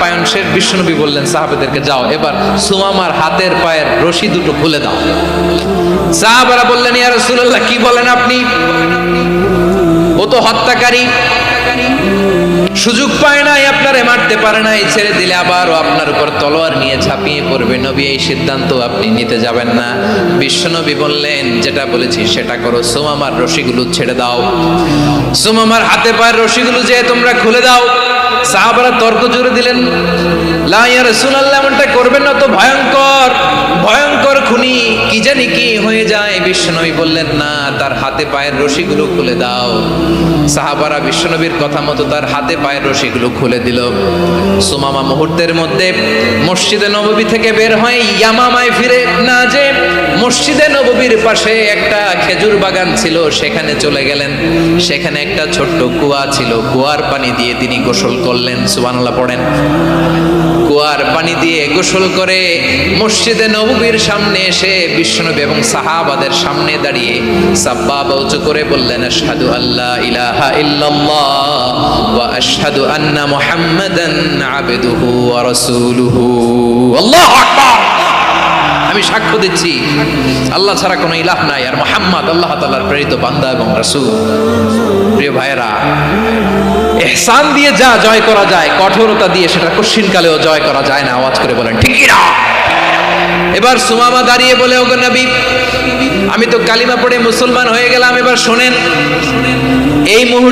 আপ্যায়ন শেষ। বিশ্বনবী বললেন সাহাবাদেরকে, যাও এবার সুমামার হাতের পায়ের রশি দুটো খুলে দাও। সাহাবারা বললেন, ইয়া রাসূলুল্লাহ, কি বলেন আপনি? ও তো হত্যাকারী, সুযোগ পায় নাই, আপনারে মারতে পারে নাই, ছেড়ে দিলে আবারও আপনার উপর তলোয়ার নিয়ে ঝাঁপিয়ে পড়বে। নবী, এই সিদ্ধান্ত আপনি নিতে যাবেন না। বিশ্বনবী বললেন, যেটা বলেছি সেটা করো, সুমামার রশিগুলো ছেড়ে দাও, সুমামার হাতে পায়ের রশিগুলো যে তোমরা খুলে দাও। সাহাবারা তর্ক জুড়ে দিলেন, লা ইয়া রাসূলুল্লাহ, এমনটা করবেন না তো, ভয়ঙ্কর ভয়ঙ্কর খুনি, কি জানি কি হয়ে যায়। বিশ্বনবী বললেন, না, তার হাতে পায়ের রশিগুলো খুলে দাও। সাহাবারা বিশ্বনবীর কথা মতো তার হাতে পায়ের রশিগুলো খুলে দিল। সুমামা মুহূর্তের মধ্যে মসজিদে নববী থেকে বের হয়ে ইয়ামামায় ফিরে না যে মসজিদে নববীর পাশে একটা খেজুর বাগান ছিল, সেখানে চলে গেলেন। সেখানে একটা ছোট্ট কুয়া ছিল, কুয়ার পানি দিয়ে তিনি গোসল করলেন। সুবহানাল্লাহ পড়েন। কুয়ার পানি দিয়ে গোসল করে মসজিদে নববীর সামনে এসে বিশ্বনবী এবং সাহাবাদের সামনে দাঁড়িয়ে সাব্বাবা উঁচু করে বললেন, আশহাদু আল্লা ইলাহা ইল্লাল্লাহ ওয়া আশহাদু আন্না মুহাম্মাদান আবদুহু ওয়া রাসূলুহু। আল্লাহু আকবার। আমি সাক্ষ্য দিচ্ছি আল্লাহ ছাড়া কোনো ইলাহ নাই, আর মুহাম্মদ আল্লাহ তাআলার প্রেরিত বান্দা এবং রাসূল। প্রিয় ভাইয়েরা, ইহসান দিয়ে যা জয় করা যায়, কঠোরতা দিয়ে সেটা কঠিনকালেও জয় করা যায় না। আওয়াজ করে বলেন ঠিক কি না? এবার সুমামা দাঁড়িয়ে বলে, ওগো নবী, আমি তো কালিমা পড়ে মুসলমান হয়ে গেলাম, এবার শোনেন। এই মুহূর্তে